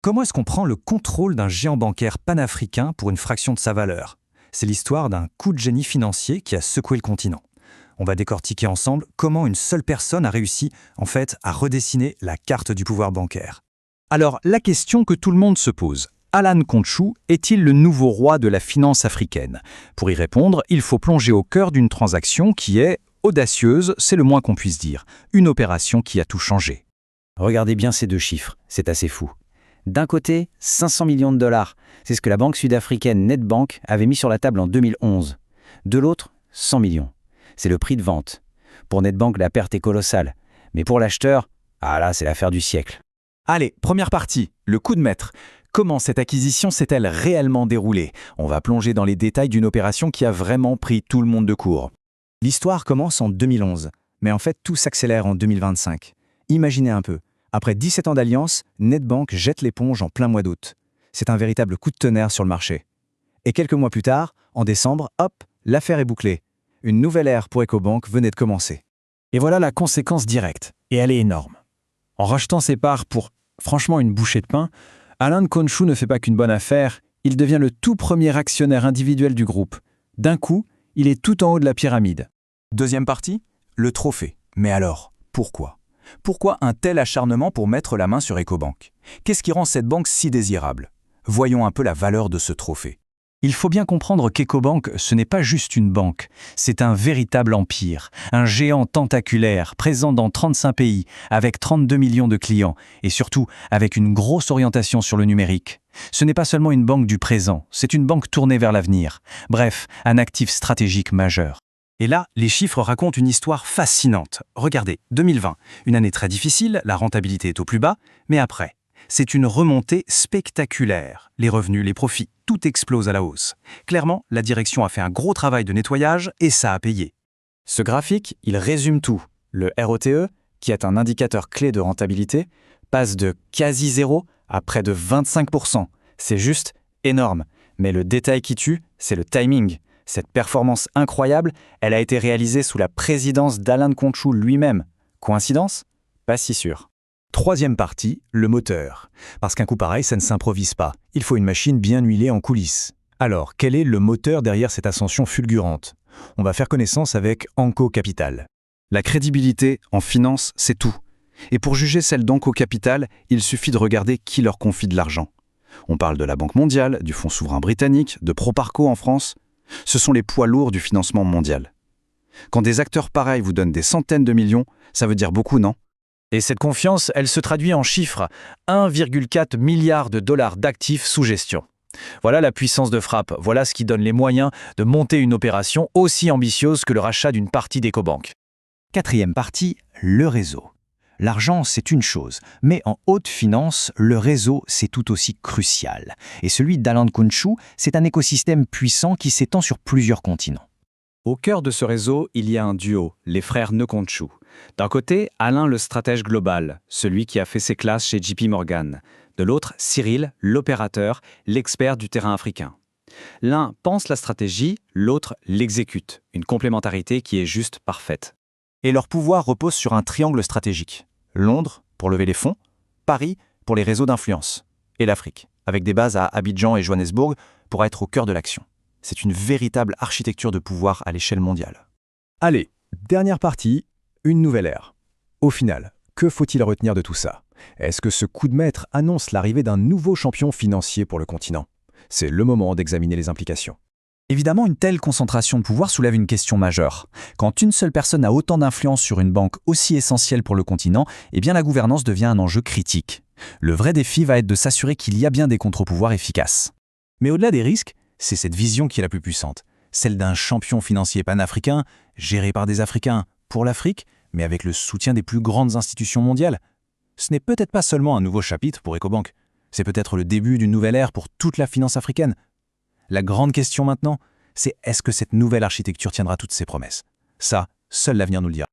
Comment est-ce qu'on prend le contrôle d'un géant bancaire panafricain pour une fraction de sa valeur? C'est l'histoire d'un coup de génie financier qui a secoué le continent. On va décortiquer ensemble comment une seule personne a réussi, en fait, à redessiner la carte du pouvoir bancaire. Alors, la question que tout le monde se pose, Alan Kontchou est-il le nouveau roi de la finance africaine? Pour y répondre, il faut plonger au cœur d'une transaction qui est audacieuse, c'est le moins qu'on puisse dire, une opération qui a tout changé. Regardez bien ces deux chiffres, c'est assez fou. D'un côté, 500 millions de dollars, c'est ce que la banque sud-africaine Nedbank avait mis sur la table en 2011. De l'autre, 100 millions. C'est le prix de vente. Pour Nedbank, la perte est colossale. Mais pour l'acheteur, là, c'est l'affaire du siècle. Allez, première partie, le coup de maître. Comment cette acquisition s'est-elle réellement déroulée? On va plonger dans les détails d'une opération qui a vraiment pris tout le monde de court. L'histoire commence en 2011, mais en fait tout s'accélère en 2025. Imaginez un peu. Après 17 ans d'alliance, Nedbank jette l'éponge en plein mois d'août. C'est un véritable coup de tonnerre sur le marché. Et quelques mois plus tard, en décembre, hop, l'affaire est bouclée. Une nouvelle ère pour Ecobank venait de commencer. Et voilà la conséquence directe, et elle est énorme. En rachetant ses parts pour, franchement, une bouchée de pain, Alan Kontchou ne fait pas qu'une bonne affaire, il devient le tout premier actionnaire individuel du groupe. D'un coup, il est tout en haut de la pyramide. Deuxième partie, le trophée. Mais alors, pourquoi? Pourquoi un tel acharnement pour mettre la main sur Ecobank? Qu'est-ce qui rend cette banque si désirable? Voyons un peu la valeur de ce trophée. Il faut bien comprendre qu'Ecobank, ce n'est pas juste une banque, c'est un véritable empire, un géant tentaculaire, présent dans 35 pays, avec 32 millions de clients, et surtout avec une grosse orientation sur le numérique. Ce n'est pas seulement une banque du présent, c'est une banque tournée vers l'avenir. Bref, un actif stratégique majeur. Et là, les chiffres racontent une histoire fascinante. Regardez, 2020, une année très difficile, la rentabilité est au plus bas, mais après, c'est une remontée spectaculaire. Les revenus, les profits, tout explose à la hausse. Clairement, la direction a fait un gros travail de nettoyage et ça a payé. Ce graphique, il résume tout. Le ROTE, qui est un indicateur clé de rentabilité, passe de quasi zéro à près de 25%. C'est juste énorme. Mais le détail qui tue, c'est le timing. Cette performance incroyable, elle a été réalisée sous la présidence d'Alan Kontchou lui-même. Coïncidence? Pas si sûr. Troisième partie, le moteur. Parce qu'un coup pareil, ça ne s'improvise pas. Il faut une machine bien huilée en coulisses. Alors, quel est le moteur derrière cette ascension fulgurante? On va faire connaissance avec Anko Capital. La crédibilité en finance, c'est tout. Et pour juger celle d'Anko Capital, il suffit de regarder qui leur confie de l'argent. On parle de la Banque mondiale, du Fonds souverain britannique, de Proparco en France. Ce sont les poids lourds du financement mondial. Quand des acteurs pareils vous donnent des centaines de millions, ça veut dire beaucoup, non? Et cette confiance, elle se traduit en chiffres. 1,4 milliard de dollars d'actifs sous gestion. Voilà la puissance de frappe, voilà ce qui donne les moyens de monter une opération aussi ambitieuse que le rachat d'une partie d'Ecobank. Quatrième partie, le réseau. L'argent, c'est une chose, mais en haute finance, le réseau, c'est tout aussi crucial. Et celui d'Alan Kontchou, c'est un écosystème puissant qui s'étend sur plusieurs continents. Au cœur de ce réseau, il y a un duo, les frères Nkontchou. D'un côté, Alain le stratège global, celui qui a fait ses classes chez JP Morgan. De l'autre, Cyril, l'opérateur, l'expert du terrain africain. L'un pense la stratégie, l'autre l'exécute, une complémentarité qui est juste parfaite. Et leur pouvoir repose sur un triangle stratégique. Londres, pour lever les fonds, Paris, pour les réseaux d'influence, et l'Afrique, avec des bases à Abidjan et Johannesburg, pour être au cœur de l'action. C'est une véritable architecture de pouvoir à l'échelle mondiale. Allez, dernière partie, une nouvelle ère. Au final, que faut-il retenir de tout ça? Est-ce que ce coup de maître annonce l'arrivée d'un nouveau champion financier pour le continent? C'est le moment d'examiner les implications. Évidemment, une telle concentration de pouvoir soulève une question majeure. Quand une seule personne a autant d'influence sur une banque aussi essentielle pour le continent, eh bien la gouvernance devient un enjeu critique. Le vrai défi va être de s'assurer qu'il y a bien des contre-pouvoirs efficaces. Mais au-delà des risques, c'est cette vision qui est la plus puissante, celle d'un champion financier panafricain, géré par des Africains pour l'Afrique, mais avec le soutien des plus grandes institutions mondiales. Ce n'est peut-être pas seulement un nouveau chapitre pour Ecobank, c'est peut-être le début d'une nouvelle ère pour toute la finance africaine. La grande question maintenant, c'est est-ce que cette nouvelle architecture tiendra toutes ses promesses? Ça, seul l'avenir nous le dira.